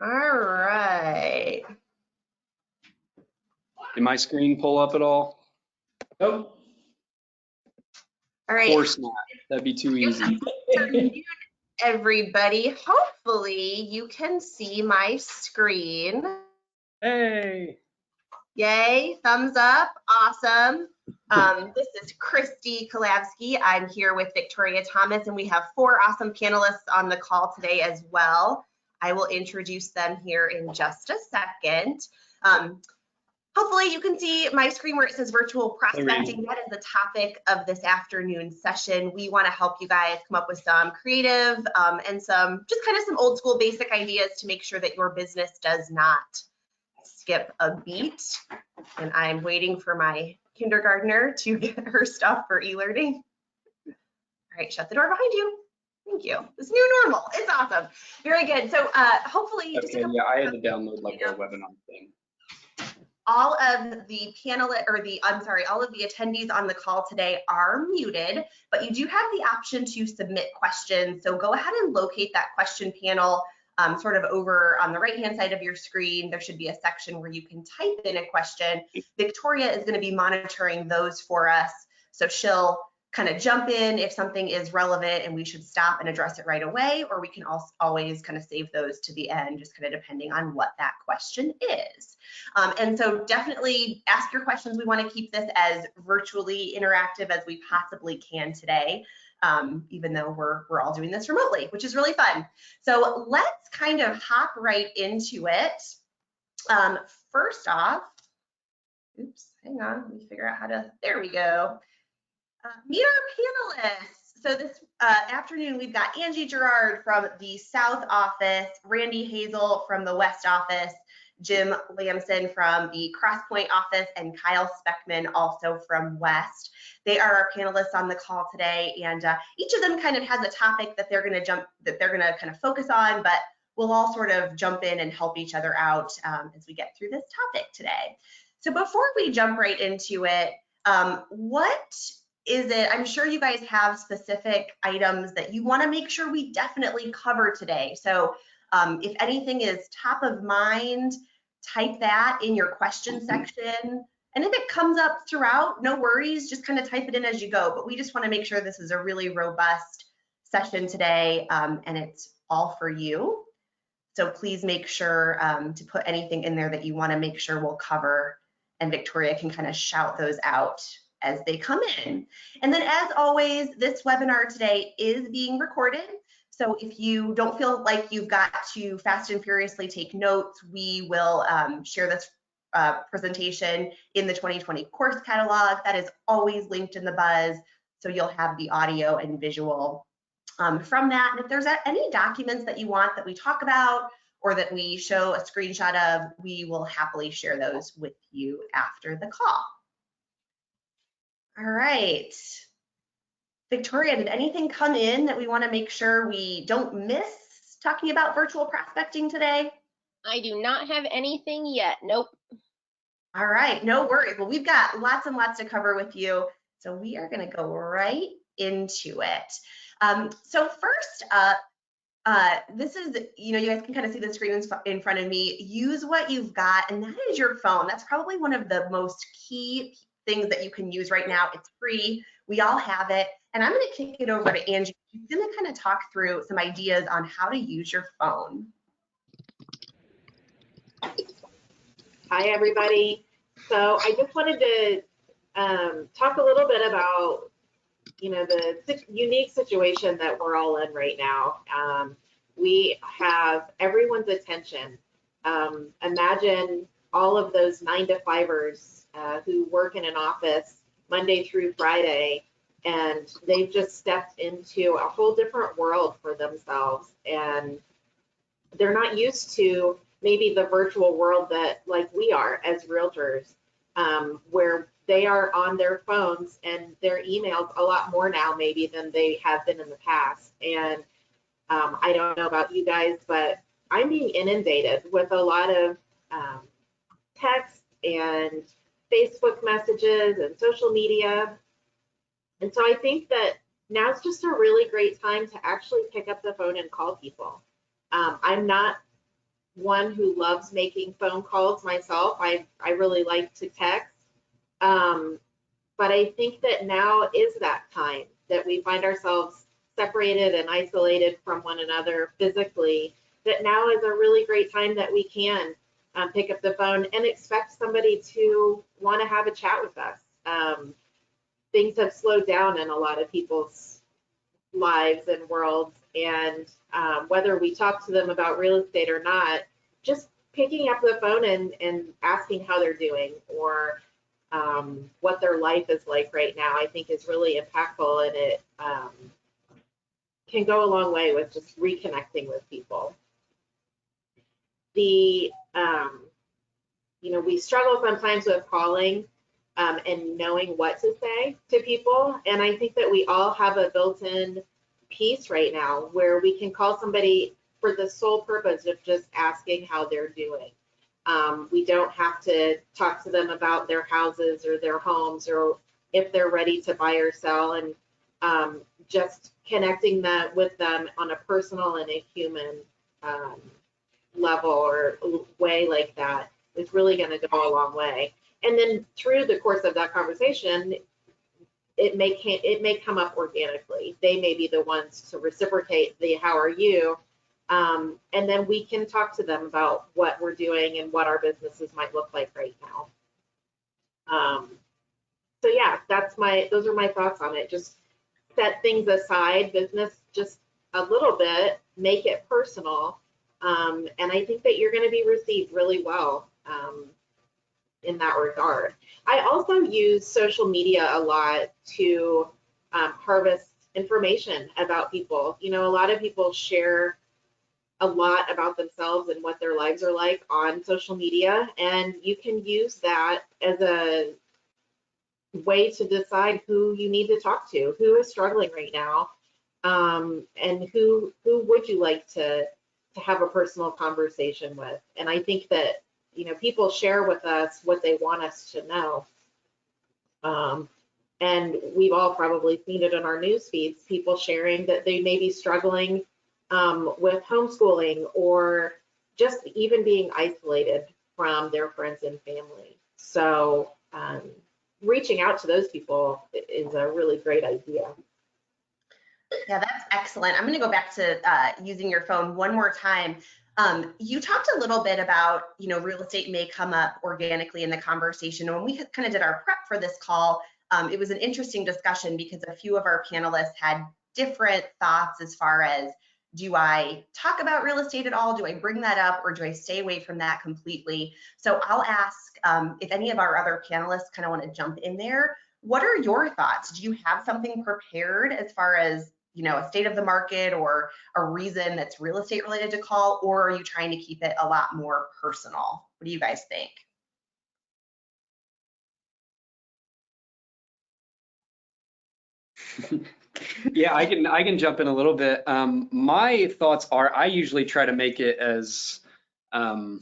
All right. Did my screen pull up at all? Nope. All right. Of course not. That'd be too easy. Everybody, hopefully you can see my screen. Hey. Yay, thumbs up, awesome. This is Christy Kalabsky. I'm here with Victoria Thomas, and we have 4 awesome panelists on the call today as well. I will introduce them here in just a second. Hopefully you can see my screen where it says virtual prospecting. That is the topic of this afternoon session. We want to help you guys come up with some creative and some old school basic ideas to make sure that your business does not skip a beat. And I'm waiting for my kindergartner to get her stuff for e-learning. All right, shut the door behind you. Thank you. This new normal, it's awesome. Very good. So hopefully, okay, yeah, I had to download like a webinar thing. All of the all of the attendees on the call today are muted, but you do have the option to submit questions. So go ahead and locate that question panel sort of over on the right-hand side of your screen. There should be a section where you can type in a question. Victoria is going to be monitoring those for us. So she'll kind of jump in if something is relevant and we should stop and address it right away, or we can also always kind of save those to the end, just kind of depending on what that question is. And so definitely ask your questions. We want to keep this as virtually interactive as we possibly can today, even though we're all doing this remotely, which is really fun. So let's kind of hop right into it. First off, oops, hang on, let me figure out how to, there we go. Meet our panelists. So this afternoon, we've got Angie Gerard from the South office, Randy Hazel from the West office, Jim Lamson from the Crosspoint office, and Kyle Speckman also from West. They are our panelists on the call today, and each of them kind of has a topic that they're going to kind of focus on, but we'll all sort of jump in and help each other out as we get through this topic today. So before we jump right into it, what is it? I'm sure you guys have specific items that you want to make sure we definitely cover today. So if anything is top of mind, type that in your question section. And if it comes up throughout, no worries, just kind of type it in as you go. But we just want to make sure this is a really robust session today, and it's all for you. So please make sure to put anything in there that you want to make sure we'll cover, and Victoria can kind of shout those out as they come in. And then as always, this webinar today is being recorded. So if you don't feel like you've got to fast and furiously take notes, we will share this presentation in the 2020 course catalog. That is always linked in the buzz. So you'll have the audio and visual from that. And if there's any documents that you want that we talk about or that we show a screenshot of, we will happily share those with you after the call. All right. Victoria, did anything come in that we want to make sure we don't miss talking about virtual prospecting today? I do not have anything yet. Nope. All right, no worries. Well, we've got lots and lots to cover with you, so we are going to go right into it. So first up, this is, you guys can kind of see the screen in front of me. Use what you've got, and that is your phone. That's probably one of the most key things that you can use right now. It's free. We all have it. And I'm going to kick it over to Angie. She's going to kind of talk through some ideas on how to use your phone. Hi, everybody. So I just wanted to talk a little bit about, the unique situation that we're all in right now. We have everyone's attention. Imagine all of those 9-to-5ers who work in an office Monday through Friday, and they've just stepped into a whole different world for themselves, and they're not used to maybe the virtual world that like we are as realtors, where they are on their phones and their emails a lot more now maybe than they have been in the past. And I don't know about you guys, but I'm being inundated with a lot of text and Facebook messages and social media. And so I think that now's just a really great time to actually pick up the phone and call people. I'm not one who loves making phone calls myself. I really like to text. But I think that now is that time that we find ourselves separated and isolated from one another physically, that now is a really great time that we can pick up the phone and expect somebody to want to have a chat with us. Things have slowed down in a lot of people's lives and worlds, and whether we talk to them about real estate or not, just picking up the phone and asking how they're doing, or what their life is like right now, I think is really impactful, and it can go a long way with just reconnecting with people. The we struggle sometimes with calling and knowing what to say to people, and I think that we all have a built-in piece right now where we can call somebody for the sole purpose of just asking how they're doing. We don't have to talk to them about their houses or their homes, or if they're ready to buy or sell, and just connecting with them on a personal and a human level or way like that is really going to go a long way. And then through the course of that conversation, it may come up organically. They may be the ones to reciprocate the "how are you," and then we can talk to them about what we're doing and what our businesses might look like right now. So yeah, those are my thoughts on it. Just set things aside, business just a little bit, make it personal, and I think that you're going to be received really well in that regard. I also use social media a lot to harvest information about people. A lot of people share a lot about themselves and what their lives are like on social media, and you can use that as a way to decide who you need to talk to, who is struggling right now, and who would you like to have a personal conversation with. And I think that people share with us what they want us to know. And we've all probably seen it in our news feeds, people sharing that they may be struggling with homeschooling, or just even being isolated from their friends and family. So reaching out to those people is a really great idea. Yeah, that's excellent. I'm going to go back to using your phone one more time. You talked a little bit about, real estate may come up organically in the conversation. And when we kind of did our prep for this call, it was an interesting discussion because a few of our panelists had different thoughts as far as, do I talk about real estate at all? Do I bring that up, or do I stay away from that completely? So I'll ask if any of our other panelists kind of want to jump in there. What are your thoughts? Do you have something prepared as far as, a state of the market or a reason that's real estate related to call, or are you trying to keep it a lot more personal? What do you guys think? Yeah, I can jump in a little bit. My thoughts are, I usually try to make it as, the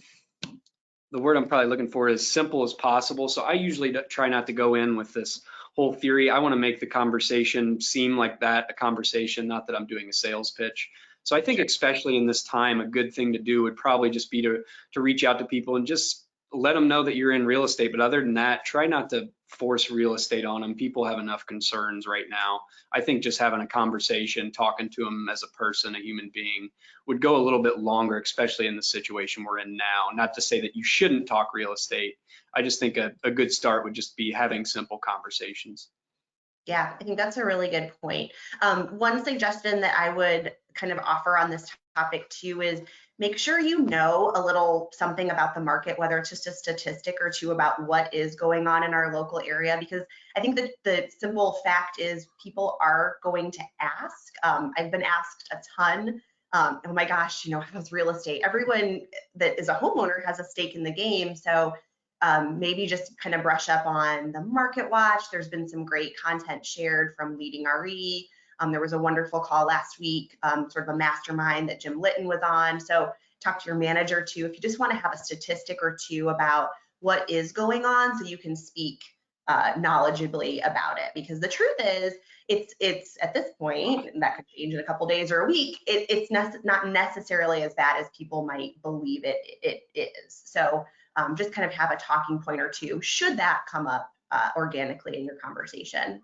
word I'm probably looking for is simple as possible. So I usually try not to go in with this whole theory. I want to make the conversation seem like a conversation, not that I'm doing a sales pitch. So I think especially in this time, a good thing to do would probably just be to reach out to people and just let them know that you're in real estate. But other than that, try not to force real estate on them. People have enough concerns right now. I think just having a conversation, talking to them as a person, a human being, would go a little bit longer, especially in the situation we're in now. Not to say that you shouldn't talk real estate. I just think a good start would just be having simple conversations. Yeah, I think that's a really good point. One suggestion that I would kind of offer on this topic too is make sure you know a little something about the market, whether it's just a statistic or two about what is going on in our local area, because I think that the simple fact is people are going to ask. I've been asked a ton. Oh my gosh, how's real estate? Everyone that is a homeowner has a stake in the game. So maybe just kind of brush up on the market watch. There's been some great content shared from Leading RE. There was a wonderful call last week, sort of a mastermind that Jim Litton was on. So talk to your manager too, if you just want to have a statistic or two about what is going on, so you can speak knowledgeably about it, because the truth is it's at this point, and that could change in a couple days or a week, it's not necessarily as bad as people might believe it is. So just kind of have a talking point or two should that come up organically in your conversation.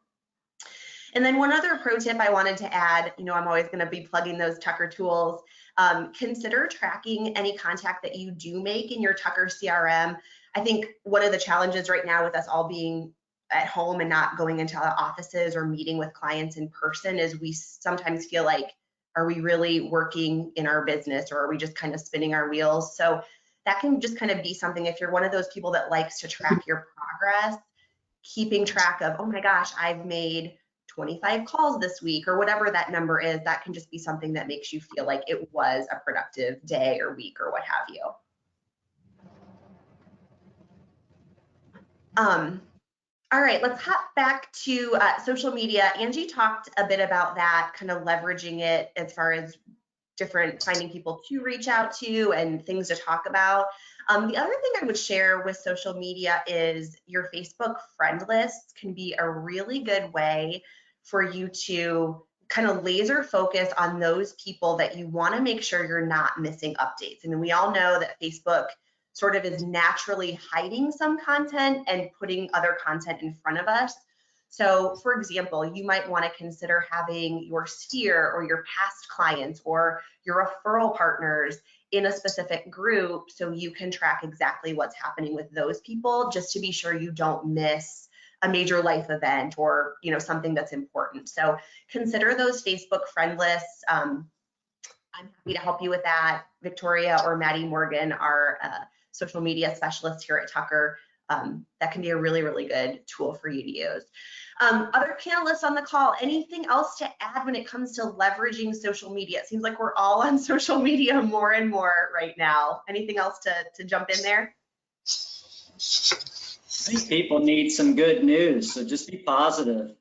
And then one other pro tip I wanted to add, I'm always going to be plugging those Tucker tools. Consider tracking any contact that you do make in your Tucker CRM. I think one of the challenges right now with us all being at home and not going into offices or meeting with clients in person is we sometimes feel like, are we really working in our business, or are we just kind of spinning our wheels? So that can just kind of be something, if you're one of those people that likes to track your progress, keeping track of, oh my gosh, I've made 25 calls this week, or whatever that number is, that can just be something that makes you feel like it was a productive day or week or what have you. All right, let's hop back to social media. Angie talked a bit about that, kind of leveraging it as far as finding people to reach out to and things to talk about. The other thing I would share with social media is your Facebook friend lists can be a really good way for you to kind of laser focus on those people that you want to make sure you're not missing updates. And we all know that Facebook sort of is naturally hiding some content and putting other content in front of us. So for example, you might want to consider having your sphere or your past clients or your referral partners in a specific group so you can track exactly what's happening with those people, just to be sure you don't miss a major life event or something that's important. So consider those Facebook friend lists. I'm happy to help you with that. Victoria or Maddie Morgan are social media specialists here at Tucker. That can be a really, really good tool for you to use. Other panelists on the call, anything else to add when it comes to leveraging social media? It seems like we're all on social media more and more right now. Anything else to jump in there? I think people need some good news, so just be positive.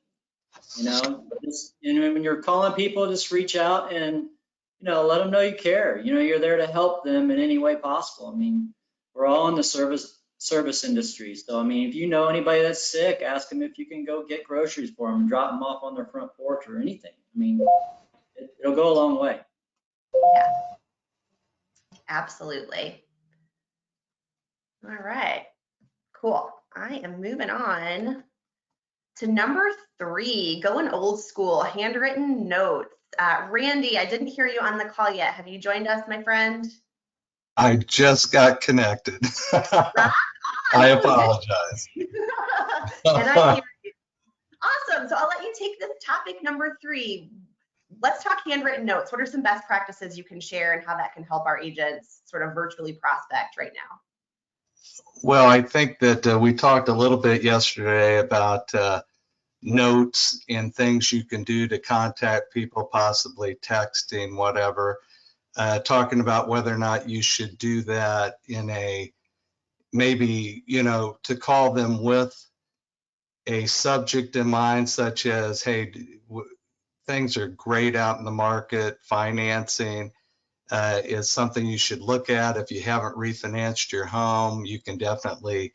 When you're calling people, just reach out and let them know you care. You're there to help them in any way possible. I mean, we're all in the service industry, so I mean, if you know anybody that's sick, ask them if you can go get groceries for them and drop them off on their front porch or anything. I mean, it'll go a long way. Yeah, absolutely. All right, cool. I am moving on to number 3, going old school, handwritten notes. Randy, I didn't hear you on the call yet. Have you joined us, my friend? I just got connected. I apologize. And I hear you. Awesome. So I'll let you take this topic number 3. Let's talk handwritten notes. What are some best practices you can share and how that can help our agents sort of virtually prospect right now? Well, I think that we talked a little bit yesterday about notes and things you can do to contact people, possibly texting, whatever, talking about whether or not you should do that in maybe, to call them with a subject in mind, such as, hey, things are great out in the market, financing is something you should look at. If you haven't refinanced your home, you can definitely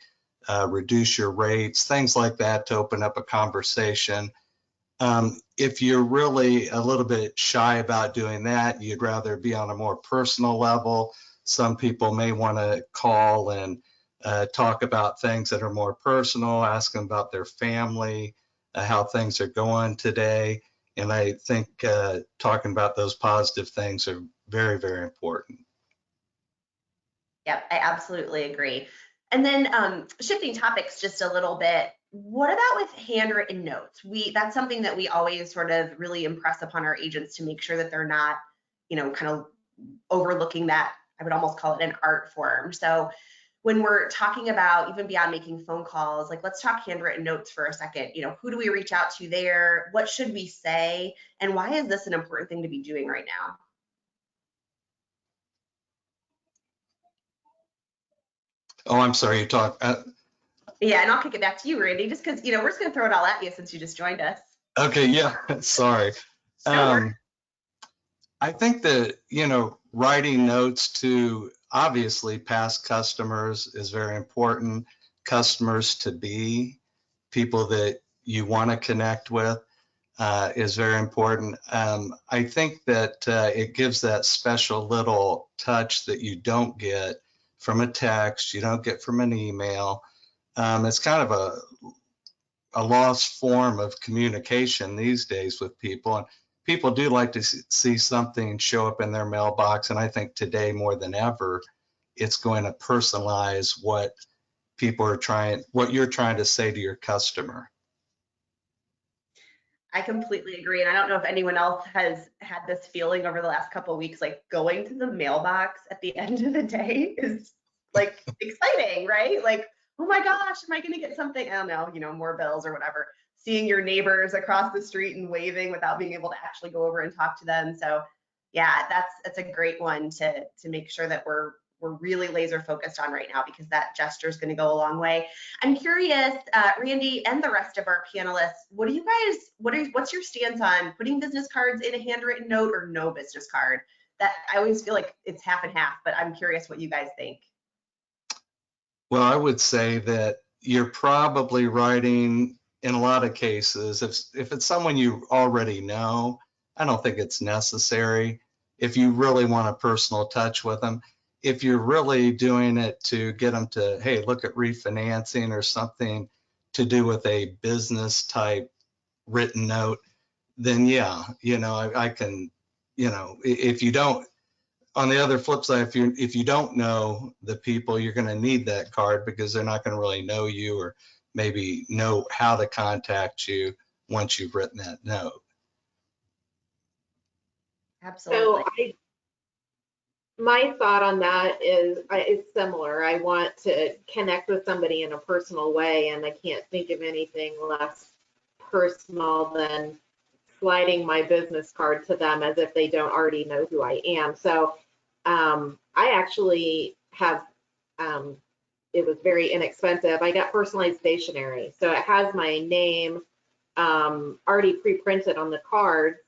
reduce your rates, things like that, to open up a conversation. If you're really a little bit shy about doing that, you'd rather be on a more personal level. Some people may want to call and talk about things that are more personal, ask them about their family, how things are going today. And I think talking about those positive things are very, very important. Yep, I absolutely agree. And then shifting topics just a little bit, what about with handwritten notes? That's something that we always sort of really impress upon our agents to make sure that they're not, kind of overlooking that. I would almost call it an art form. So when we're talking about even beyond making phone calls, like let's talk handwritten notes for a second. Who do we reach out to there? What should we say? And why is this an important thing to be doing right now? Oh, I'm sorry, you talk. Yeah, and I'll kick it back to you, Randy, just because, we're just going to throw it all at you since you just joined us. Okay, yeah, sorry. I think that, writing notes to obviously past customers is very important, customers to be. people that you want to connect with is very important. I think that it gives that special little touch that you don't get from a text, you don't get from an email. It's kind of a lost form of communication these days with people. And people do like to see something show up in their mailbox. And I think today more than ever, it's going to personalize what what you're trying to say to your customer. I completely agree. And I don't know if anyone else has had this feeling over the last couple of weeks, like going to the mailbox at the end of the day is like exciting, right? Like, oh my gosh, am I going to get something? I don't know, more bills or whatever. Seeing your neighbors across the street and waving without being able to actually go over and talk to them. So yeah, that's a great one to make sure that we're really laser focused on right now, because that gesture is going to go a long way. I'm curious, Randy and the rest of our panelists, what's your stance on putting business cards in a handwritten note or no business card? That I always feel like it's half and half, but I'm curious what you guys think. Well, I would say that you're probably writing, in a lot of cases, if it's someone you already know, I don't think it's necessary. If you really want a personal touch with them, if you're really doing it to get them to, hey, look at refinancing or something to do with a business type written note, then yeah, I can, if you don't, on the other flip side, if you don't know the people, you're going to need that card because they're not going to really know you or maybe know how to contact you once you've written that note. Absolutely. So my thought on that is it's similar. I want to connect with somebody in a personal way, and I can't think of anything less personal than sliding my business card to them as if they don't already know who I am. So I actually have, it was very inexpensive. I got personalized stationery. So it has my name already pre-printed on the cards.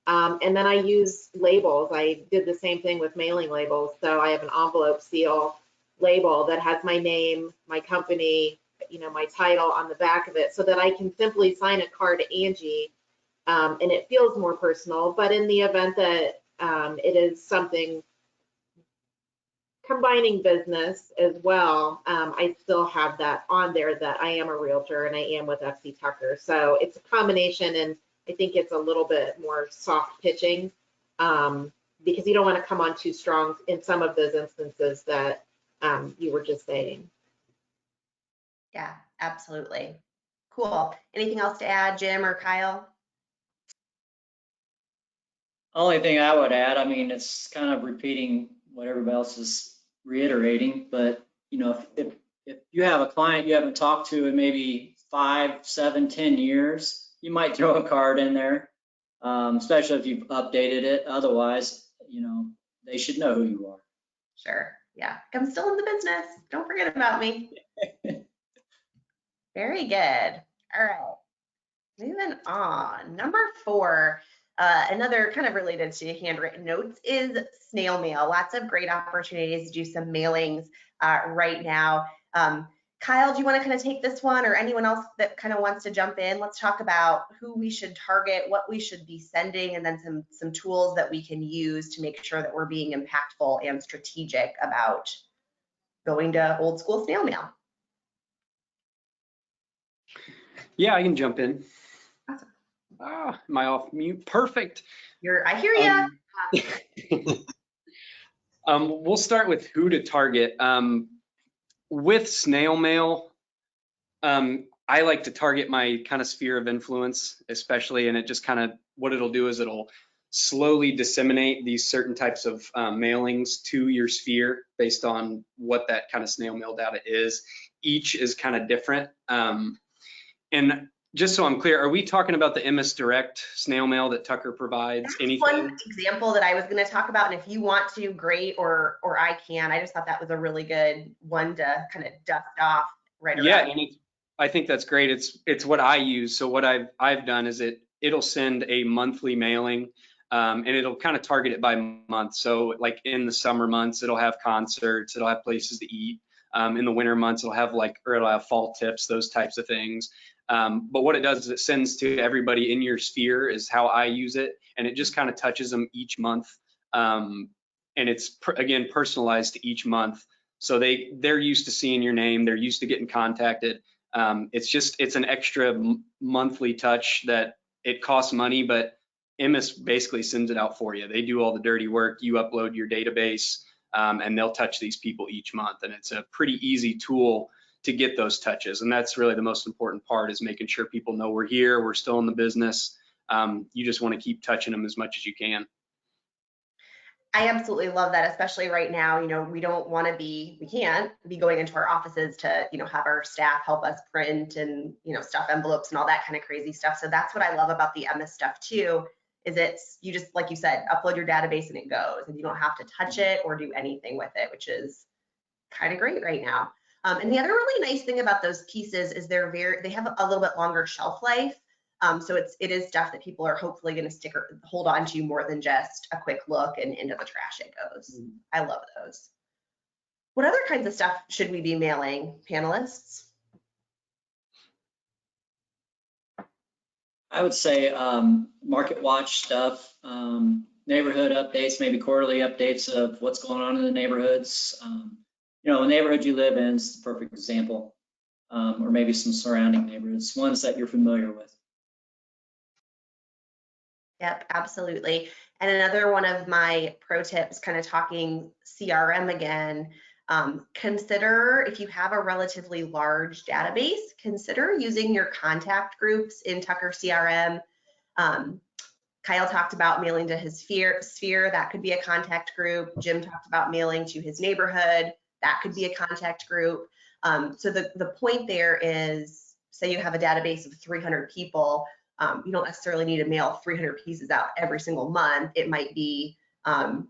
And then I use labels. I did the same thing with mailing labels. So I have an envelope seal label that has my name, my company, my title on the back of it, so that I can simply sign a card to Angie, and it feels more personal. But in the event that it is something combining business as well, I still have that on there that I am a realtor and I am with FC Tucker. So it's a combination, and I think it's a little bit more soft pitching because you don't want to come on too strong in some of those instances that you were just saying. Yeah, absolutely. Cool. Anything else to add, Jim or Kyle? Only thing I would add, I mean, it's kind of repeating what everybody else is reiterating, but if you have a client you haven't talked to in maybe 5, 7, 10 years, you might throw a card in there, especially if you've updated it. Otherwise, they should know who you are. Sure. Yeah. I'm still in the business. Don't forget about me. Very good. All right. Moving on. Number 4, another kind of related to handwritten notes, is snail mail. Lots of great opportunities to do some mailings right now. Kyle, do you want to kind of take this one, or anyone else that kind of wants to jump in? Let's talk about who we should target, what we should be sending, and then some tools that we can use to make sure that we're being impactful and strategic about going to old school snail mail. Yeah, I can jump in. Awesome. Am I off mute? Perfect. I hear you. We'll start with who to target. With snail mail, I like to target my kind of sphere of influence, especially, and it just kind of, what it'll do is it'll slowly disseminate these certain types of mailings to your sphere based on what that kind of snail mail data is. Each is kind of different. And just so I'm clear, are we talking about the MS Direct snail mail that Tucker provides? That's anything? one example that I was going to talk about, and if you want to, great, or I can. I just thought that was a really good one to kind of dust off right around. Yeah, and I think that's great. It's what I use. So what I've done is it'll send a monthly mailing, and it'll kind of target it by month. So like in the summer months, it'll have concerts, it'll have places to eat. In the winter months, it'll have it'll have fall tips, those types of things. But what it does is it sends to everybody in your sphere is how I use it. And it just kind of touches them each month. And it's, again, personalized to each month. So they're used to seeing your name. They're used to getting contacted. It's an extra monthly touch that it costs money, but MS basically sends it out for you. They do all the dirty work. You upload your database, and they'll touch these people each month. And it's a pretty easy tool to get those touches. And that's really the most important part, is making sure people know we're here, we're still in the business. You just want to keep touching them as much as you can. I absolutely love that, especially right now. We don't want to we can't be going into our offices to, have our staff help us print and, stuff envelopes and all that kind of crazy stuff. So that's what I love about the MS stuff too, is you just, like you said, upload your database and it goes, and you don't have to touch it or do anything with it, which is kind of great right now. And the other really nice thing about those pieces is they have a little bit longer shelf life. So it is stuff that people are hopefully going to hold on to more than just a quick look and into the trash it goes. I love those. What other kinds of stuff should we be mailing, panelists? I would say market watch stuff, neighborhood updates, maybe quarterly updates of what's going on in the neighborhoods. The neighborhood you live in is the perfect example, or maybe some surrounding neighborhoods, ones that you're familiar with. Yep, absolutely. And another one of my pro tips, kind of talking CRM again, consider, if you have a relatively large database, consider using your contact groups in Tucker CRM. Kyle talked about mailing to his sphere. That could be a contact group. Jim talked about mailing to his neighborhood. That could be a contact group. So the point there is, say you have a database of 300 people, you don't necessarily need to mail 300 pieces out every single month. It might be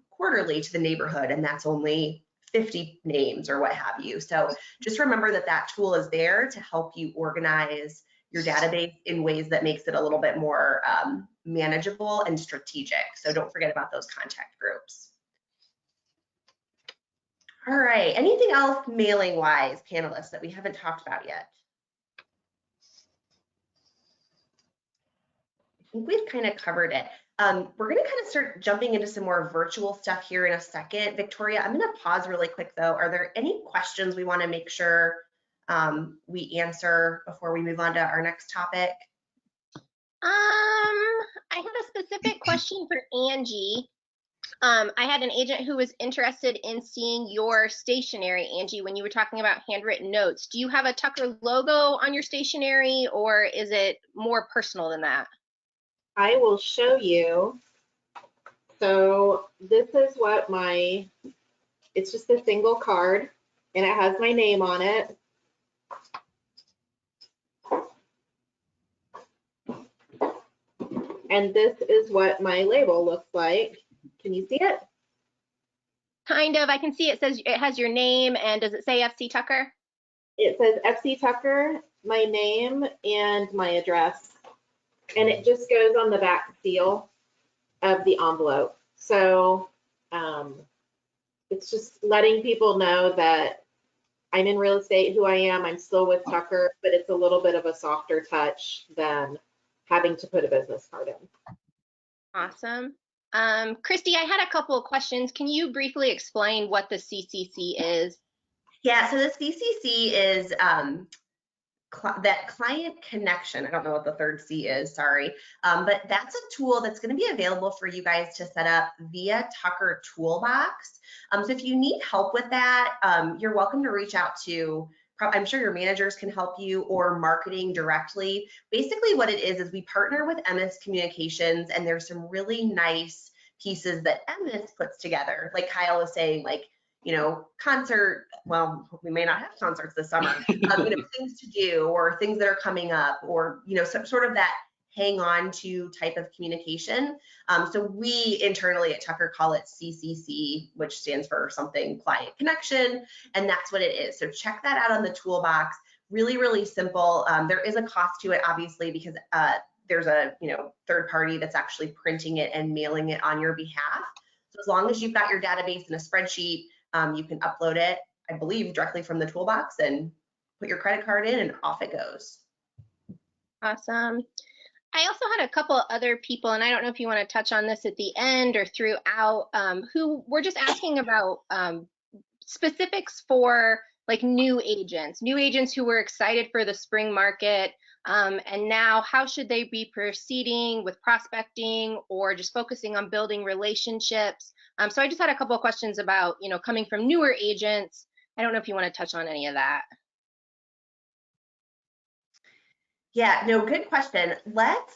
quarterly to the neighborhood, and that's only 50 names or what have you. So just remember that tool is there to help you organize your database in ways that makes it a little bit more manageable and strategic. So don't forget about those contact groups. All right, anything else mailing wise, panelists, that we haven't talked about yet? I think we've kind of covered it. We're going to kind of start jumping into some more virtual stuff here in a second. Victoria, I'm going to pause really quick though. Are there any questions we want to make sure we answer before we move on to our next topic? I have a specific question for Angie. I had an agent who was interested in seeing your stationery, Angie, when you were talking about handwritten notes. Do you have a Tucker logo on your stationery, or is it more personal than that? I will show you. So this is what it's just a single card, and it has my name on it. And this is what my label looks like. Can you see it? Kind of. I can see it says it has your name, and does it say FC Tucker? It says FC Tucker, my name, and my address. And it just goes on the back seal of the envelope. So it's just letting people know that I'm in real estate, who I am. I'm still with Tucker, but it's a little bit of a softer touch than having to put a business card in. Awesome. Christy, I had a couple of questions. Can you briefly explain what the CCC is? Yeah, so the CCC is that client connection. I don't know what the third C is, sorry. But that's a tool that's going to be available for you guys to set up via Tucker Toolbox. So if you need help with that, you're welcome to reach out to, I'm sure your managers can help you, or marketing directly. Basically what it is we partner with MS Communications, and there's some really nice pieces that MS puts together. Like Kyle was saying, like, concert, well, we may not have concerts this summer, things to do, or things that are coming up, or, some sort of that hang on to type of communication. So we internally at Tucker call it CCC, which stands for something client connection, and that's what it is. So check that out on the toolbox. Really, really simple. There is a cost to it, obviously, because there's a third party that's actually printing it and mailing it on your behalf. So as long as you've got your database in a spreadsheet, you can upload it, I believe, directly from the toolbox and put your credit card in, and off it goes. Awesome. I also had a couple other people, and I don't know if you want to touch on this at the end or throughout, who were just asking about specifics for like new agents who were excited for the spring market, and now how should they be proceeding with prospecting or just focusing on building relationships. So I just had a couple of questions about, coming from newer agents. I don't know if you want to touch on any of that. Yeah, no, good question. What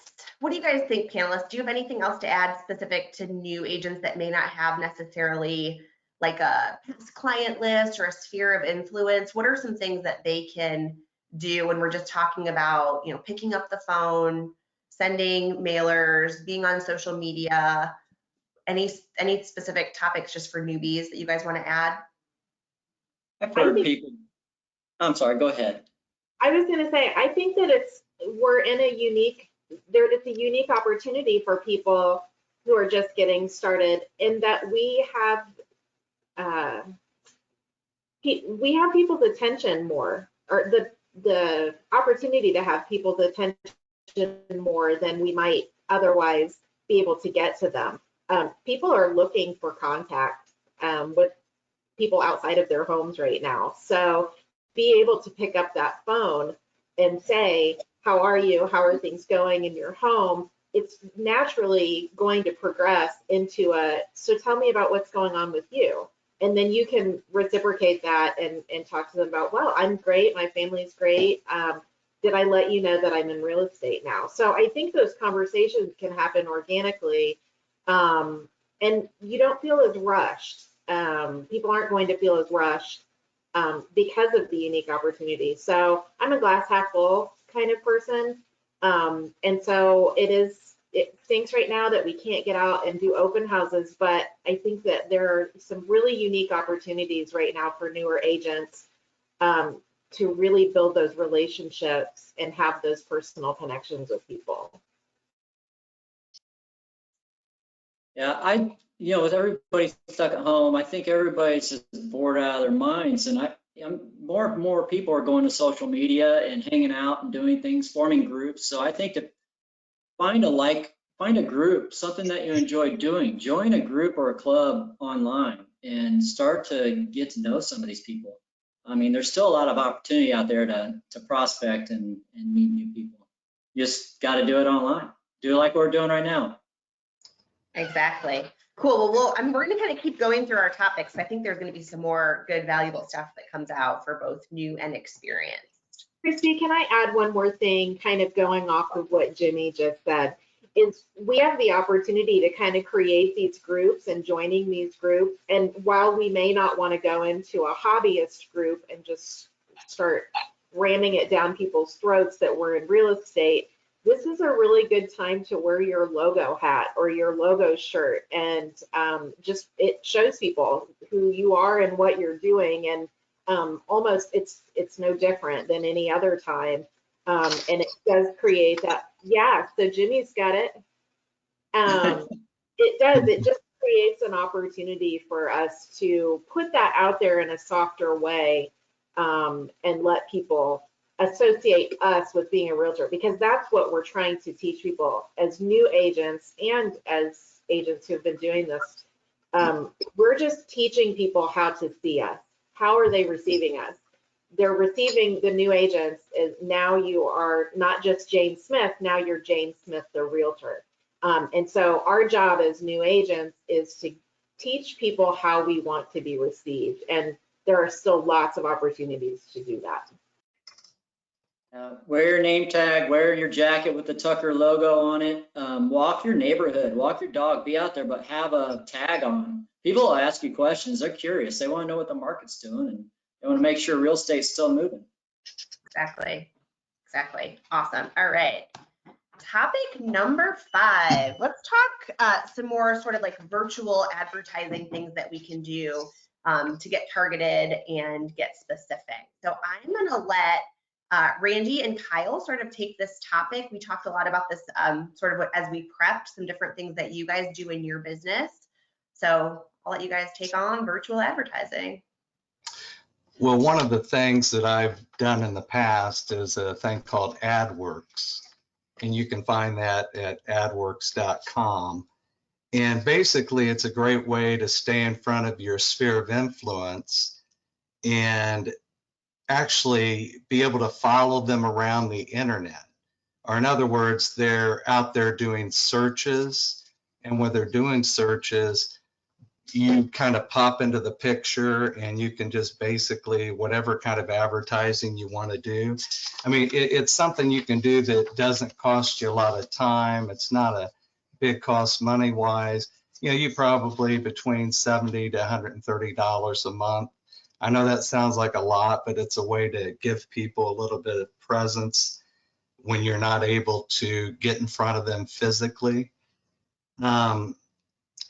do you guys think, panelists? Do you have anything else to add specific to new agents that may not have necessarily like a past client list or a sphere of influence? What are some things that they can do when we're just talking about, picking up the phone, sending mailers, being on social media? Any specific topics just for newbies that you guys want to add? I've heard people, I'm sorry, go ahead. I was going to say, I think that it's a unique opportunity for people who are just getting started, in that we have people's attention more, or the opportunity to have people's attention more than we might otherwise be able to get to them. People are looking for contact with people outside of their homes right now. So be able to pick up that phone and say, how are you? How are things going in your home? It's naturally going to progress into so tell me about what's going on with you. And then you can reciprocate that and talk to them about, well, I'm great. My family's great. Did I let you know that I'm in real estate now? So I think those conversations can happen organically, and you don't feel as rushed. People aren't going to feel as rushed because of the unique opportunity. So I'm a glass half full kind of person. And so it stinks right now that we can't get out and do open houses, but I think that there are some really unique opportunities right now for newer agents to really build those relationships and have those personal connections with people. Yeah, with everybody stuck at home, I think everybody's just bored out of their minds, and more and more people are going to social media and hanging out and doing things, forming groups. So I think to find a group, something that you enjoy doing, join a group or a club online and start to get to know some of these people. I mean, there's still a lot of opportunity out there to prospect and meet new people. You just got to do it online. Do it like we're doing right now. Exactly. Cool. Well, we're going to kind of keep going through our topics. I think there's going to be some more good, valuable stuff that comes out for both new and experienced. Christy, can I add one more thing, kind of going off of what Jimmy just said? Is we have the opportunity to kind of create these groups and joining these groups. And while we may not want to go into a hobbyist group and just start ramming it down people's throats that we're in real estate, this is a really good time to wear your logo hat or your logo shirt, and just it shows people who you are and what you're doing, and almost it's no different than any other time, and it does create that. Yeah, so Jimmy's got it. It does. It just creates an opportunity for us to put that out there in a softer way, and let people associate us with being a realtor, because that's what we're trying to teach people as new agents and as agents who've been doing this. We're just teaching people how to see us. How are they receiving us? They're receiving the new agents as, now you are not just Jane Smith, now you're Jane Smith, the realtor. And so our job as new agents is to teach people how we want to be received. And there are still lots of opportunities to do that. Wear your name tag, wear your jacket with the Tucker logo on it, walk your neighborhood, walk your dog, be out there, but have a tag on. People will ask you questions. They're curious. They want to know what the market's doing, and they want to make sure real estate's still moving. Exactly. Awesome. All right. Topic number 5. Let's talk some more sort of like virtual advertising things that we can do to get targeted and get specific. So I'm going to let Randy and Kyle sort of take this topic. We talked a lot about this sort of as we prepped, some different things that you guys do in your business. So I'll let you guys take on virtual advertising. Well, one of the things that I've done in the past is a thing called AdWorks. and you can find that at adworks.com. And basically, it's a great way to stay in front of your sphere of influence and actually be able to follow them around the internet. Or in other words, they're out there doing searches, and when they're doing searches, you kind of pop into the picture and you can just basically whatever kind of advertising you want to do. I mean, it's something you can do that doesn't cost you a lot of time. It's not a big cost money wise. You know, you probably between $70 to $130 a month. I know that sounds like a lot, but it's a way to give people a little bit of presence when you're not able to get in front of them physically.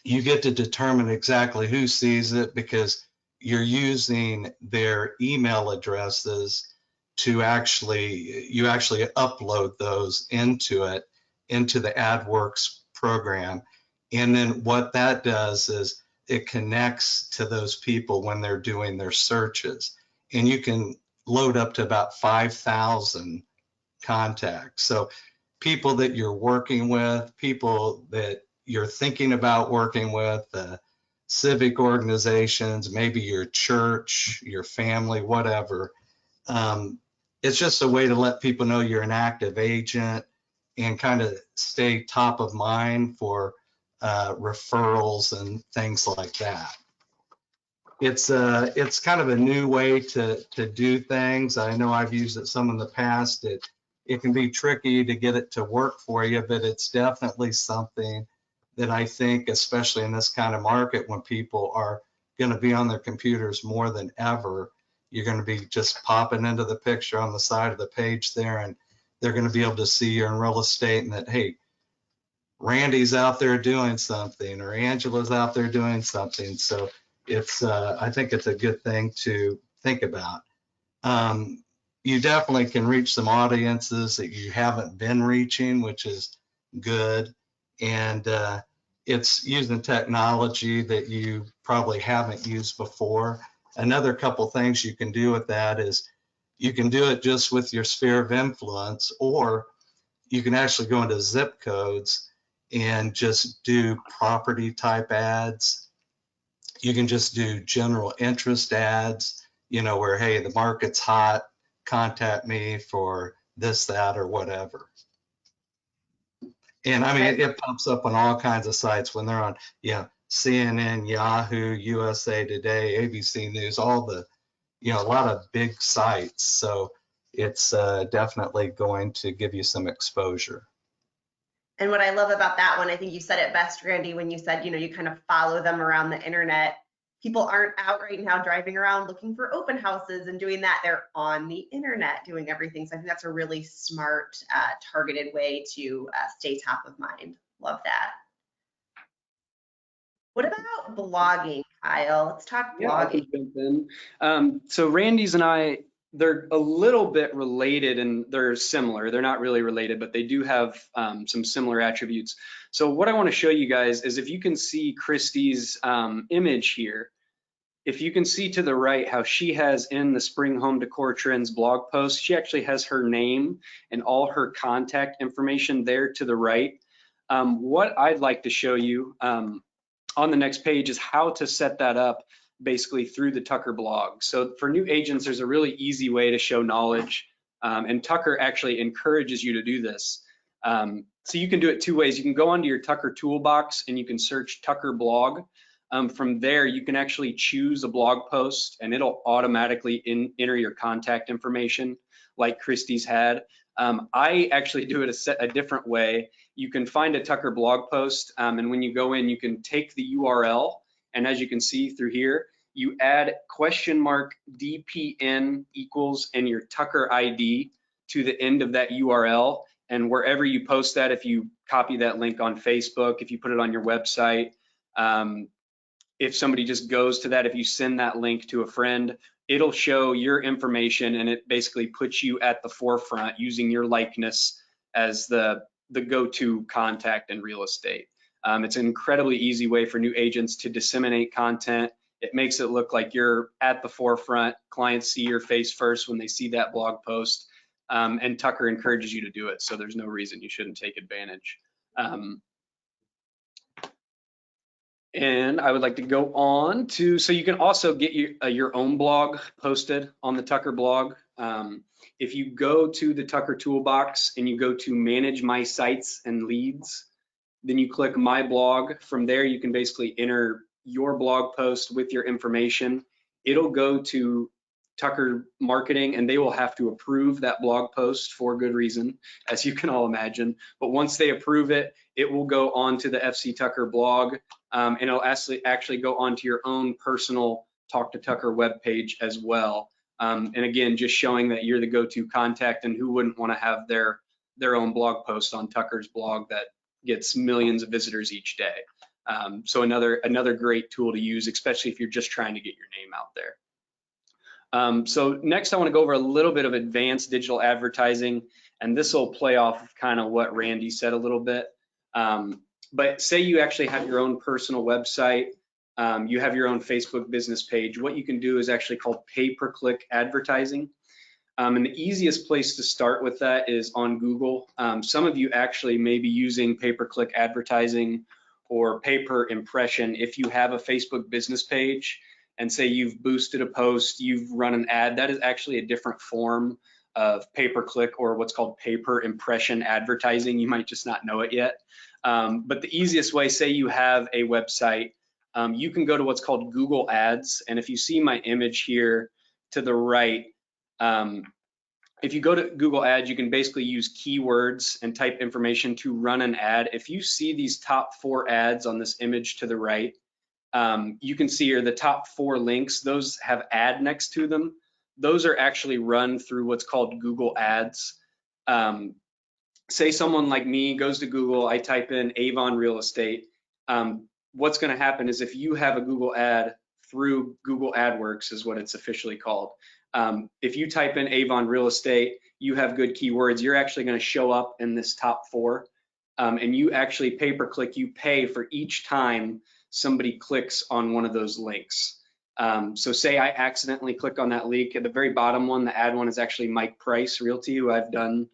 You get to determine exactly who sees it because you're using their email addresses to you actually upload those into the AdWorks program. And then what that does is it connects to those people when they're doing their searches. And you can load up to about 5,000 contacts. So people that you're working with, people that you're thinking about working with, civic organizations, maybe your church, your family, whatever. It's just a way to let people know you're an active agent and kind of stay top of mind for referrals and things like that. It's kind of a new way to do things. I know I've used it some in the past. It can be tricky to get it to work for you, but it's definitely something that I think, especially in this kind of market, when people are going to be on their computers more than ever, you're going to be just popping into the picture on the side of the page there, and they're going to be able to see you're in real estate and that, hey, Randy's out there doing something or Angela's out there doing something. So it's, I think it's a good thing to think about. You definitely can reach some audiences that you haven't been reaching, which is good. And it's using technology that you probably haven't used before. Another couple things you can do with that is you can do it just with your sphere of influence, or you can actually go into zip codes and just do property type ads. You can just do general interest ads, you know, where, hey, the market's hot, contact me for this, that, or whatever. And I mean, it pops up on all kinds of sites when they're on, CNN, Yahoo, USA Today, ABC News, all the, a lot of big sites. So it's definitely going to give you some exposure. And what I love about that one, I think you said it best, Randy, when you said, you kind of follow them around the internet. People aren't out right now driving around looking for open houses and doing that. They're on the internet doing everything. So I think that's a really smart, targeted way to stay top of mind. Love that. What about blogging, Kyle? Let's talk blogging. Yeah, I can jump in. So Randy's and I, they're a little bit related and they're similar. They're not really related, but they do have some similar attributes. So what I want to show you guys is if you can see Christy's image here, if you can see to the right how she has in the Spring Home Decor Trends blog post, she actually has her name and all her contact information there to the right. What I'd like to show you on the next page is how to set that up basically through the Tucker blog. So for new agents, there's a really easy way to show knowledge, and Tucker actually encourages you to do this. So you can do it two ways. You can go onto your Tucker toolbox and you can search Tucker blog. From there, you can actually choose a blog post and it'll automatically enter your contact information like Christy's had. I actually do it a different way. You can find a Tucker blog post, and when you go in, you can take the URL, and as you can see through here, you add $DPN equals and your Tucker ID to the end of that URL, and wherever you post that, if you copy that link on Facebook, if you put it on your website, if somebody just goes to that, if you send that link to a friend, it'll show your information and it basically puts you at the forefront using your likeness as the go-to contact in real estate. It's an incredibly easy way for new agents to disseminate content. It makes it look like you're at the forefront. Clients see your face first when they see that blog post. and Tucker encourages you to do it. So there's no reason you shouldn't take advantage. And I would like to go on to, so you can also get your own blog posted on the Tucker blog. If you go to the Tucker toolbox and you go to manage my sites and leads, then you click my blog. From there, you can basically enter your blog post with your information. It'll go to Tucker Marketing and they will have to approve that blog post for good reason, as you can all imagine. But once they approve it, it will go on to the FC Tucker blog, and it'll actually go onto your own personal Talk to Tucker webpage as well. And again, just showing that you're the go-to contact, and who wouldn't want to have their own blog post on Tucker's blog that gets millions of visitors each day. So another great tool to use, especially if you're just trying to get your name out there. So next I want to go over a little bit of advanced digital advertising, and this will play off of kind of what Randy said a little bit. But say you actually have your own personal website, you have your own Facebook business page. What you can do is actually called pay-per-click advertising. And the easiest place to start with that is on Google. Some of you actually may be using pay-per-click advertising or pay-per-impression if you have a Facebook business page and say you've boosted a post, you've run an ad. That is actually a different form of pay-per-click or what's called pay-per-impression advertising. You might just not know it yet. But the easiest way, say you have a website, you can go to what's called Google Ads. And if you see my image here to the right, if you go to Google Ads, you can basically use keywords and type information to run an ad. If you see these top 4 ads on this image to the right, you can see here the top 4 links, those have ad next to them. Those are actually run through what's called Google Ads. Say someone like me goes to Google, I type in Avon Real Estate. What's going to happen is if you have a Google ad through Google AdWorks is what it's officially called. If you type in Avon Real Estate, you have good keywords, you're actually going to show up in this top 4. And you actually pay-per-click, you pay for each time somebody clicks on one of those links. So say I accidentally click on that link at the very bottom one, the ad one is actually Mike Price Realty, who I've done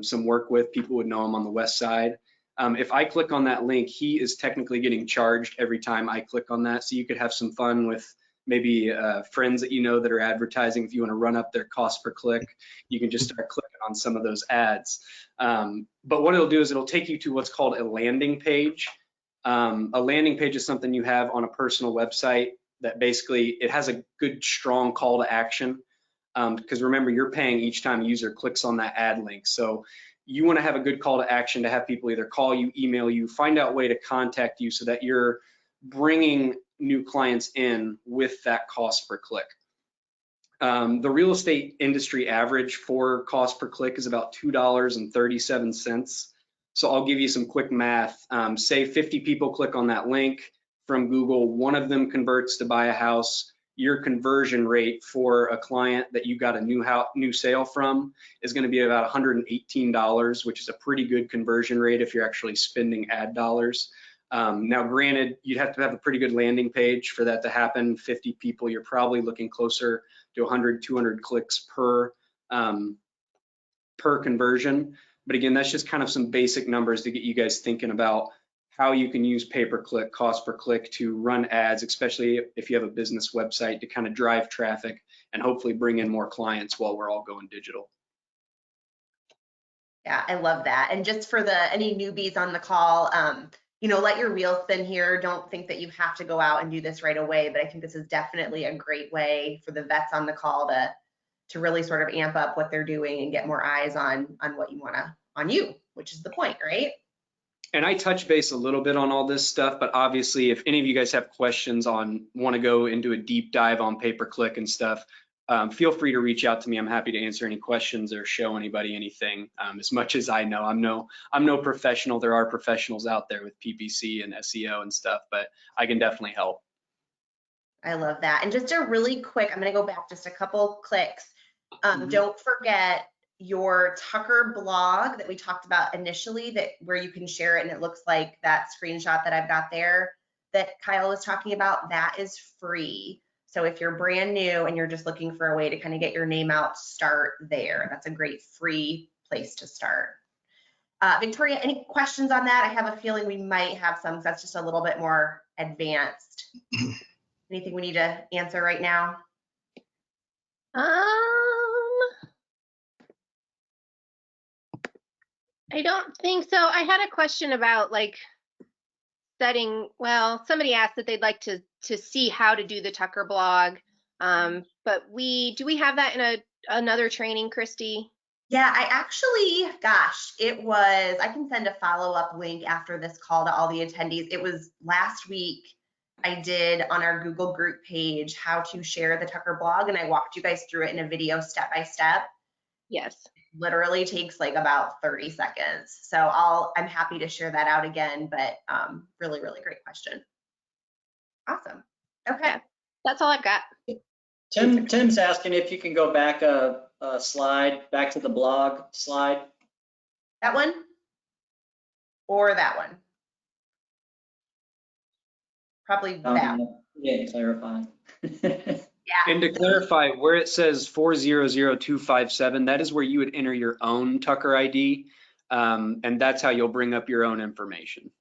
some work with. People would know him on the west side. If I click on that link, he is technically getting charged every time I click on that. So you could have some fun with maybe friends that you know that are advertising. If you want to run up their cost per click, you can just start clicking on some of those ads. But what it'll do is it'll take you to what's called a landing page. A landing page is something you have on a personal website that basically it has a good strong call to action, because remember, you're paying each time a user clicks on that ad link. So you want to have a good call to action to have people either call you, email you, find out a way to contact you so that you're bringing new clients in with that cost per click. The real estate industry average for cost per click is about $2.37. So I'll give you some quick math. Say 50 people click on that link from Google, one of them converts to buy a house. Your conversion rate for a client that you got a new sale from is going to be about $118, which is a pretty good conversion rate if you're actually spending ad dollars. Now, granted, you'd have to have a pretty good landing page for that to happen. 50 people, you're probably looking closer to 100, 200 clicks per conversion. But again, that's just kind of some basic numbers to get you guys thinking about how you can use pay-per-click, cost per click to run ads, especially if you have a business website, to kind of drive traffic and hopefully bring in more clients while we're all going digital. Yeah, I love that. And just for any newbies on the call, let your wheels spin here. Don't think that you have to go out and do this right away, but I think this is definitely a great way for the vets on the call to really sort of amp up what they're doing and get more eyes on what you want to, on you, which is the point, right? And I touch base a little bit on all this stuff, but obviously if any of you guys have questions want to go into a deep dive on pay-per-click and stuff, feel free to reach out to me. I'm happy to answer any questions or show anybody anything. As much as I know, I'm no professional. There are professionals out there with PPC and SEO and stuff, but I can definitely help. I love that. And just a really quick, I'm going to go back just a couple clicks. Don't forget your Tucker blog that we talked about initially, where you can share it, and it looks like that screenshot that I've got there that Kyle was talking about, that is free. So if you're brand new and you're just looking for a way to kind of get your name out, start there. That's a great free place to start. Victoria, any questions on that? I have a feeling we might have some, because that's just a little bit more advanced. Anything we need to answer right now? I don't think so. I had a question about like setting, well, somebody asked that they'd like to see how to do the Tucker blog. But do we have that in another training, Christy? Yeah, I actually, gosh, I can send a follow-up link after this call to all the attendees. It was last week I did on our Google group page how to share the Tucker blog, and I walked you guys through it in a video step by step. Yes. Literally takes like about 30 seconds. So I'm happy to share that out again, but really, really great question. Awesome. Okay. Yeah, that's all I've got. Tim's asking if you can go back a slide, back to the blog slide. That one or that one? Probably that. Yeah, clarify. Yeah. And to clarify, where it says 400257, that is where you would enter your own Tucker ID, and that's how you'll bring up your own information.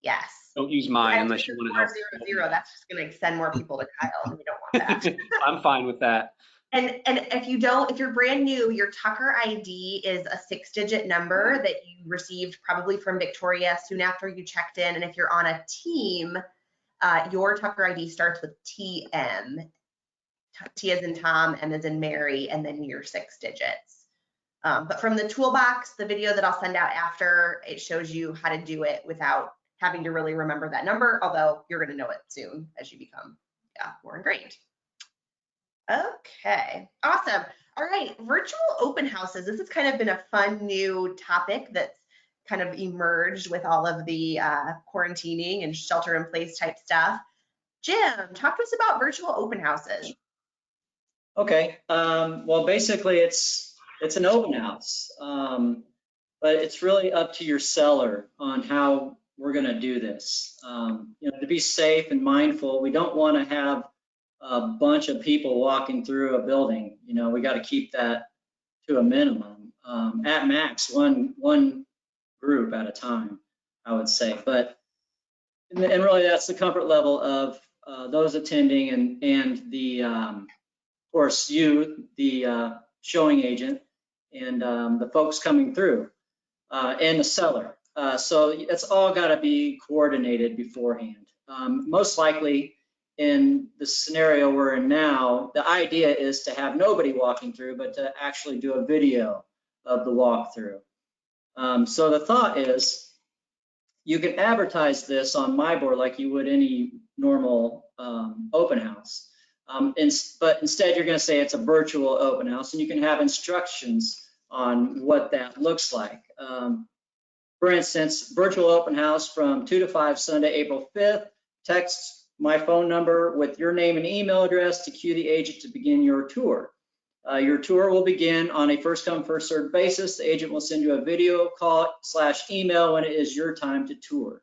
Yes. Don't use mine unless you want to help. 400, that's just going to send more people to Kyle, and we don't want that. I'm fine with that. And if you're brand new, your Tucker ID is a 6-digit number that you received probably from Victoria soon after you checked in. And if you're on a team, your Tucker ID starts with TM. T as in Tom, M as in Mary, and then your 6 digits. But from the toolbox, the video that I'll send out after, it shows you how to do it without having to really remember that number, although you're going to know it soon as you become more ingrained. Okay, awesome. All right, virtual open houses. This has kind of been a fun new topic that's kind of emerged with all of the quarantining and shelter in place type stuff. Jim, talk to us about virtual open houses. Okay, well, basically it's an open house, but it's really up to your seller on how we're going to do this. To be safe and mindful, we don't want to have a bunch of people walking through a building. We got to keep that to a minimum, at max one group at a time, I would say. But and really, that's the comfort level of those attending and the of course, you, the showing agent, and the folks coming through, and the seller. So it's all got to be coordinated beforehand. Most likely, in the scenario we're in now, the idea is to have nobody walking through, but to actually do a video of the walkthrough. So the thought is, you can advertise this on my board like you would any normal open house. But instead you're going to say it's a virtual open house, and you can have instructions on what that looks like. For instance, virtual open house from 2 to 5 Sunday, April 5th. Text my phone number with your name and email address to cue the agent to begin your tour. Your tour will begin on a first come, first served basis. The agent will send you a video call / email when it is your time to tour.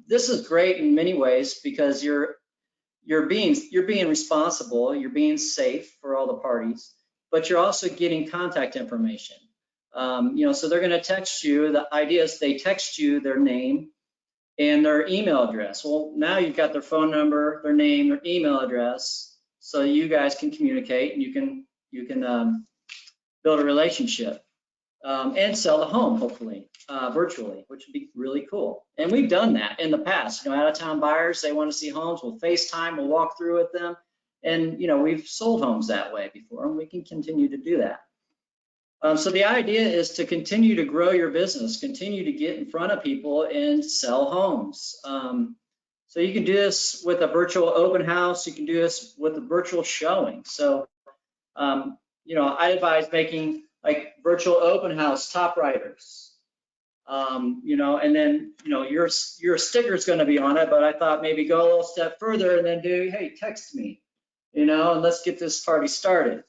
This is great in many ways because you're being responsible, you're being safe for all the parties, but you're also getting contact information. So they're going to text you. The idea is they text you their name and their email address. Well, now you've got their phone number, their name, their email address, so you guys can communicate and you can build a relationship and sell the home, hopefully, virtually, which would be really cool. And we've done that in the past. Out-of-town buyers, they want to see homes, we'll FaceTime, we'll walk through with them. And, we've sold homes that way before, and we can continue to do that. So the idea is to continue to grow your business, continue to get in front of people and sell homes. So you can do this with a virtual open house. You can do this with a virtual showing. So, I advise making like virtual open house top writers. And then, your sticker is going to be on it, but I thought maybe go a little step further and then do, hey, text me, and let's get this party started.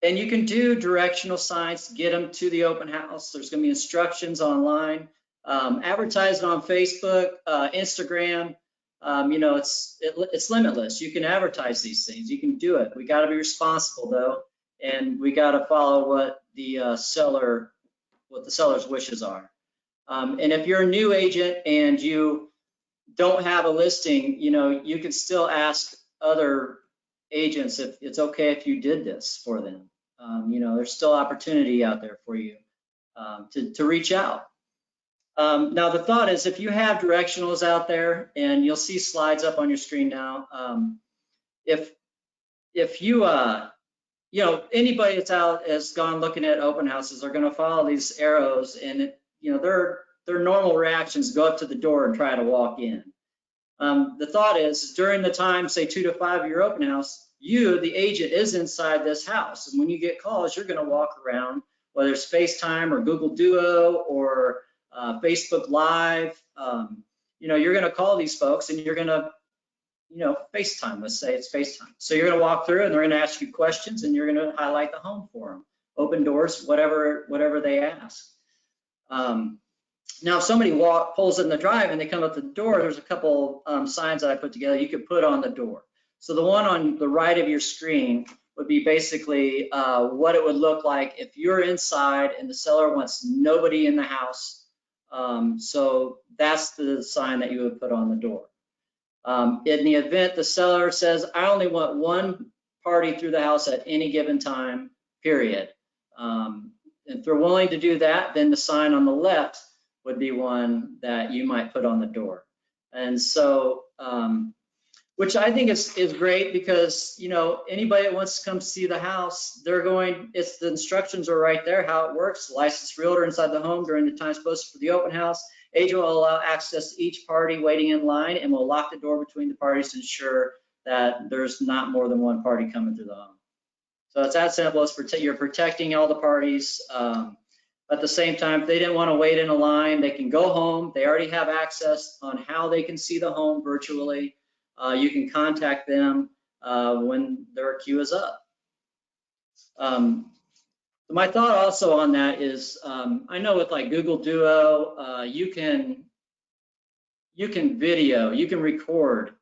And you can do directional signs to get them to the open house. There's going to be instructions online. Advertise it on Facebook, Instagram. You know, it's limitless. You can advertise these things. You can do it. We got to be responsible though, and we got to follow what the seller's wishes are. And if you're a new agent and you don't have a listing, you know, you can still ask other agents if it's okay if you did this for them. You know, there's still opportunity out there for you to reach out. Now the thought is, if you have directionals out there, and you'll see slides up on your screen now, if you you know, anybody that's out has gone looking at open houses are going to follow these arrows, and you know, their normal reactions go up to the door and try to walk in. The thought is, during the time, say 2 to 5 of your open house, you, the agent, is inside this house, and when you get calls, you're going to walk around, whether it's FaceTime or Google Duo or Facebook Live. You know, you're going to call these folks, and you're going to, you know, FaceTime. Let's say it's FaceTime. So you're going to walk through, and they're going to ask you questions, and you're going to highlight the home for them. Open doors, whatever they ask. Now, if somebody pulls in the drive and they come up to the door, there's a couple signs that I put together you could put on the door. So the one on the right of your screen would be basically what it would look like if you're inside and the seller wants nobody in the house. So that's the sign that you would put on the door. In the event the seller says, I only want one party through the house at any given time, period. If they're willing to do that, then the sign on the left would be one that you might put on the door. And so, which I think is great, because, you know, anybody that wants to come see the house, the instructions are right there, how it works. Licensed realtor inside the home during the times posted for the open house. Agent will allow access to each party waiting in line, and will lock the door between the parties to ensure that there's not more than one party coming through the home. So it's that simple. You're protecting all the parties. At the same time, if they didn't want to wait in a line, they can go home. They already have access on how they can see the home virtually. You can contact them when their queue is up. My thought also on that is, I know with like Google Duo, you can record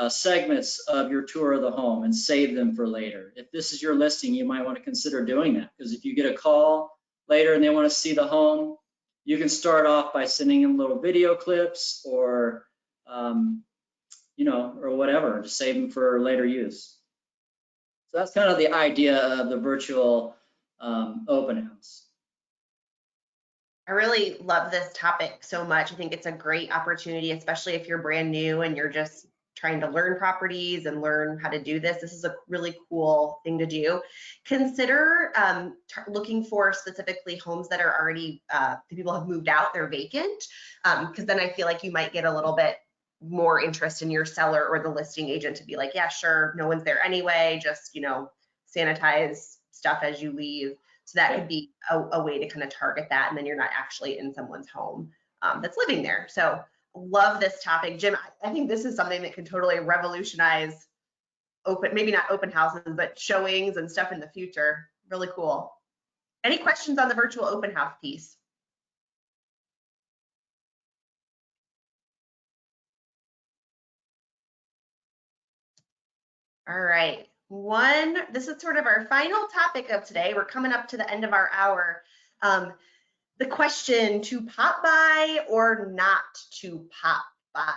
segments of your tour of the home and save them for later. If this is your listing, you might want to consider doing that, because if you get a call later and they want to see the home, you can start off by sending them little video clips or you know, or whatever, to save them for later use. So that's kind of the idea of the virtual open house. I really love this topic so much. I think it's a great opportunity, especially if you're brand new and you're just trying to learn properties and learn how to do this. This is a really cool thing to do. Consider looking for specifically homes that are already, the people have moved out, they're vacant, because then I feel like you might get a little bit more interest in your seller or the listing agent to be like, yeah, sure, no one's there anyway, just, you know, sanitize stuff as you leave. So that could be a way to kind of target that, and then you're not actually in someone's home that's living there. So love this topic. Jim, I think this is something that could totally revolutionize maybe not open houses, but showings and stuff in the future. Really cool. Any questions on the virtual open house piece? All right. This is sort of our final topic of today. We're coming up to the end of our hour. The question, to pop by or not to pop by?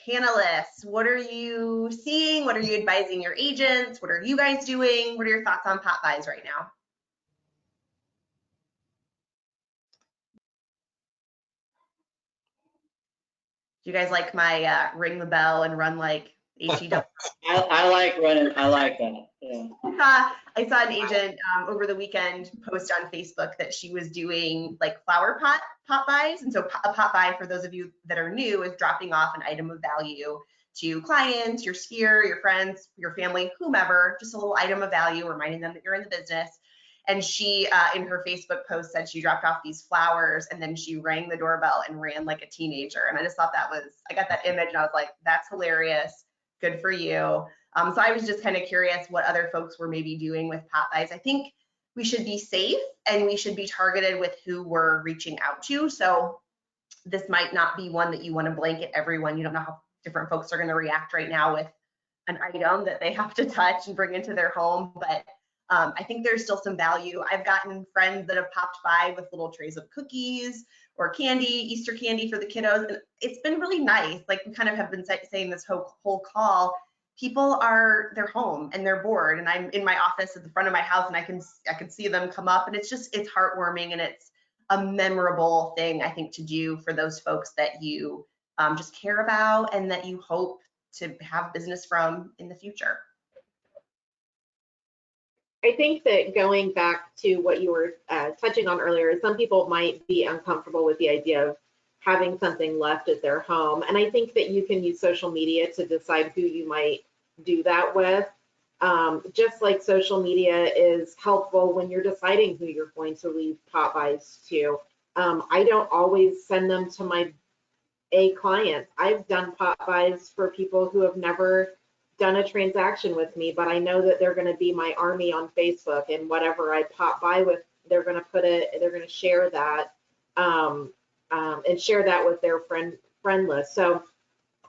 Panelists, what are you seeing? What are you advising your agents? What are you guys doing? What are your thoughts on pop bys right now? Do you guys like my ring the bell and run like HEW? I like running. I like that. Yeah. I saw an agent over the weekend post on Facebook that she was doing like flower pop buys. And so a pop buy, for those of you that are new, is dropping off an item of value to clients, your sphere, your friends, your family, whomever, just a little item of value, reminding them that you're in the business. And she, in her Facebook post, said she dropped off these flowers, and then she rang the doorbell and ran like a teenager. And I just thought I got that image and I was like, that's hilarious. Good for you. So I was just kind of curious what other folks were maybe doing with pop buys. I think we should be safe and we should be targeted with who we're reaching out to. So this might not be one that you want to blanket everyone. You don't know how different folks are going to react right now with an item that they have to touch and bring into their home, but I think there's still some value. I've gotten friends that have popped by with little trays of cookies or candy, Easter candy for the kiddos, and it's been really nice. Like we kind of have been saying this whole call, people they're home and they're bored, and I'm in my office at the front of my house and I can see them come up, and it's heartwarming, and it's a memorable thing, I think, to do for those folks that you just care about and that you hope to have business from in the future. I think that going back to what you were touching on earlier, some people might be uncomfortable with the idea of having something left at their home. And I think that you can use social media to decide who you might do that with. Just like social media is helpful when you're deciding who you're going to leave pop-bys to. I don't always send them to my A clients. I've done pop-bys for people who have never done a transaction with me, but I know that they're going to be my army on Facebook, and whatever I pop by with, they're going to share that and share that with their friend list. So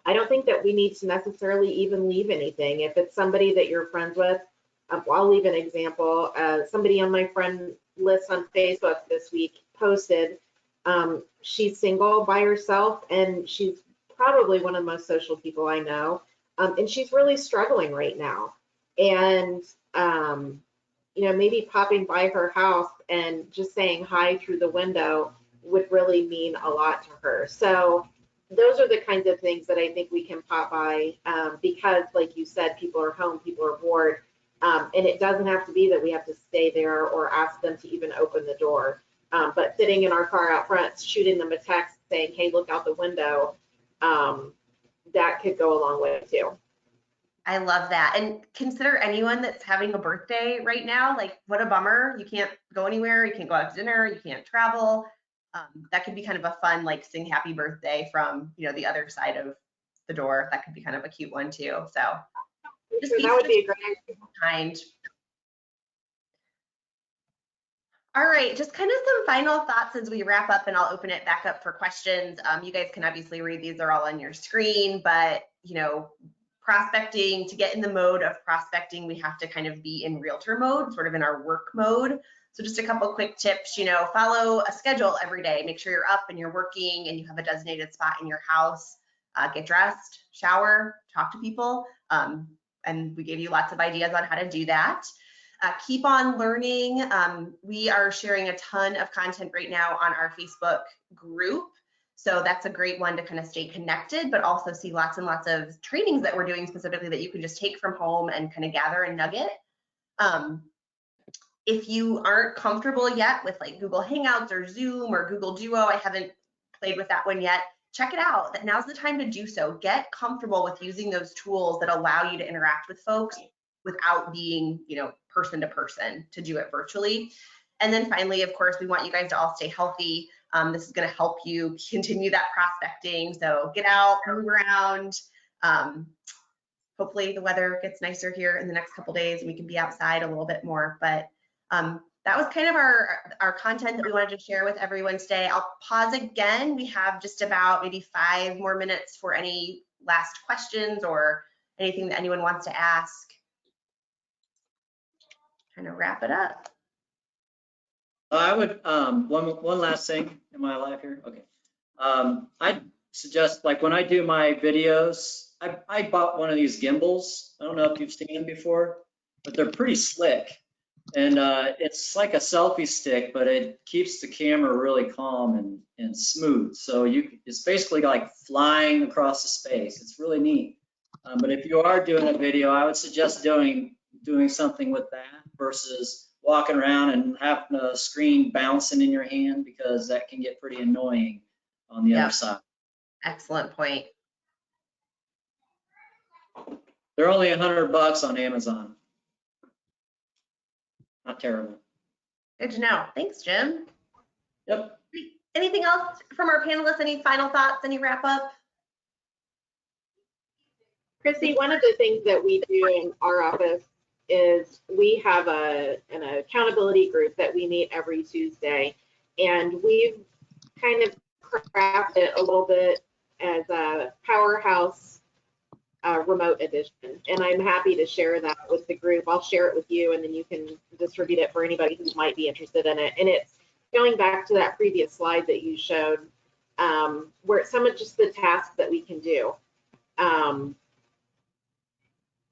I don't think that we need to necessarily even leave anything. If it's somebody that you're friends with, I'll leave an example. Somebody on my friend list on Facebook this week posted, she's single by herself, and she's probably one of the most social people I know. And she's really struggling right now. And, maybe popping by her house and just saying hi through the window would really mean a lot to her. So those are the kinds of things that I think we can pop by because, like you said, people are home, people are bored. And it doesn't have to be that we have to stay there or ask them to even open the door. But sitting in our car out front, shooting them a text saying, hey, look out the window, that could go a long way too. I love that. And consider anyone that's having a birthday right now, like what a bummer. You can't go anywhere, you can't go out to dinner, you can't travel. That could be kind of a fun, like sing happy birthday from, the other side of the door. That could be kind of a cute one too. So just that would be a great kind. All right, just kind of some final thoughts as we wrap up, and I'll open it back up for questions. You guys can obviously read these, they're all on your screen, but prospecting, to get in the mode of prospecting, we have to kind of be in realtor mode, sort of in our work mode. So just a couple quick tips, follow a schedule every day. Make sure you're up and you're working and you have a designated spot in your house. Get dressed, shower, talk to people. And we gave you lots of ideas on how to do that. Keep on learning. We are sharing a ton of content right now on our Facebook group. So that's a great one to kind of stay connected, but also see lots and lots of trainings that we're doing specifically that you can just take from home and kind of gather a nugget. If you aren't comfortable yet with like Google Hangouts or Zoom or Google Duo, I haven't played with that one yet, check it out. Now's the time to do so. Get comfortable with using those tools that allow you to interact with folks without being, person to person, to do it virtually. And then finally, of course, we want you guys to all stay healthy. This is going to help you continue that prospecting. So get out, move around. Hopefully the weather gets nicer here in the next couple days and we can be outside a little bit more. But that was kind of our content that we wanted to share with everyone today. I'll pause again. We have just about maybe 5 more minutes for any last questions or anything that anyone wants to ask. Kind of wrap it up. I would, one last thing. Am I alive here? Okay. I'd suggest, like when I do my videos, I bought one of these gimbals. I don't know if you've seen them before, but they're pretty slick. And it's like a selfie stick, but it keeps the camera really calm and smooth. So it's basically like flying across the space. It's really neat. But if you are doing a video, I would suggest doing something with that versus walking around and having a screen bouncing in your hand, because that can get pretty annoying on the other side. Excellent point. They're only $100 on Amazon. Not terrible. Good to know. Thanks, Jim. Yep. Anything else from our panelists? Any final thoughts? Any wrap up? Chrissy, one of the things that we do in our office is we have an accountability group that we meet every Tuesday, and we've kind of craft it a little bit as a powerhouse remote edition. And I'm happy to share that with the group. I'll share it with you, and then you can distribute it for anybody who might be interested in it. And it's going back to that previous slide that you showed, where some of just the tasks that we can do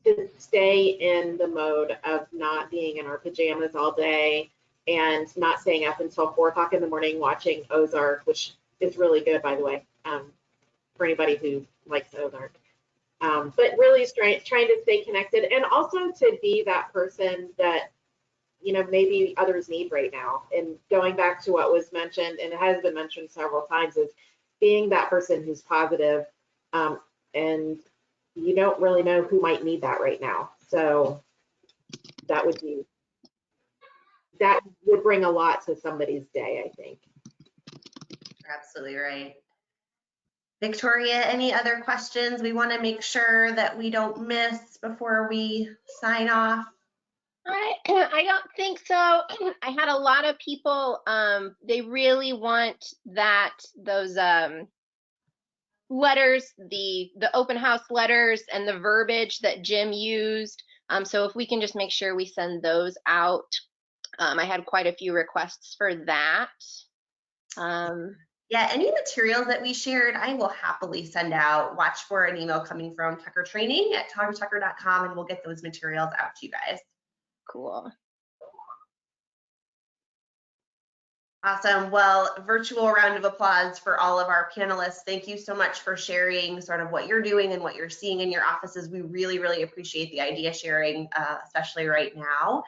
to stay in the mode of not being in our pajamas all day and not staying up until 4 o'clock in the morning watching Ozark, which is really good, by the way, for anybody who likes Ozark. But really trying to stay connected, and also to be that person that, you know, maybe others need right now. And going back to what was mentioned, and it has been mentioned several times, is being that person who's positive, and you don't really know who might need that right now. So that would bring a lot to somebody's day, I think. You're absolutely right. Victoria, any other questions we want to make sure that we don't miss before we sign off? I don't think so. I had a lot of people, they really want those letters, the open house letters and the verbiage that Jim used. So if we can just make sure we send those out. I had quite a few requests for that. Yeah, any materials that we shared, I will happily send out. Watch for an email coming from tuckertraining@tomtucker.com, and we'll get those materials out to you guys. Cool. Awesome. Well, virtual round of applause for all of our panelists. Thank you so much for sharing sort of what you're doing and what you're seeing in your offices. We really, really appreciate the idea sharing, especially right now.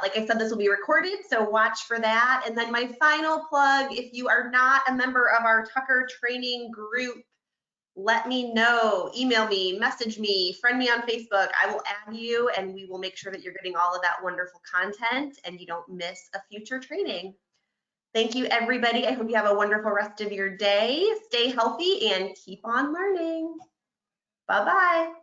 Like I said, this will be recorded, so watch for that. And then my final plug, if you are not a member of our Tucker training group, let me know, email me, message me, friend me on Facebook. I will add you, and we will make sure that you're getting all of that wonderful content and you don't miss a future training. Thank you, everybody. I hope you have a wonderful rest of your day. Stay healthy and keep on learning. Bye-bye.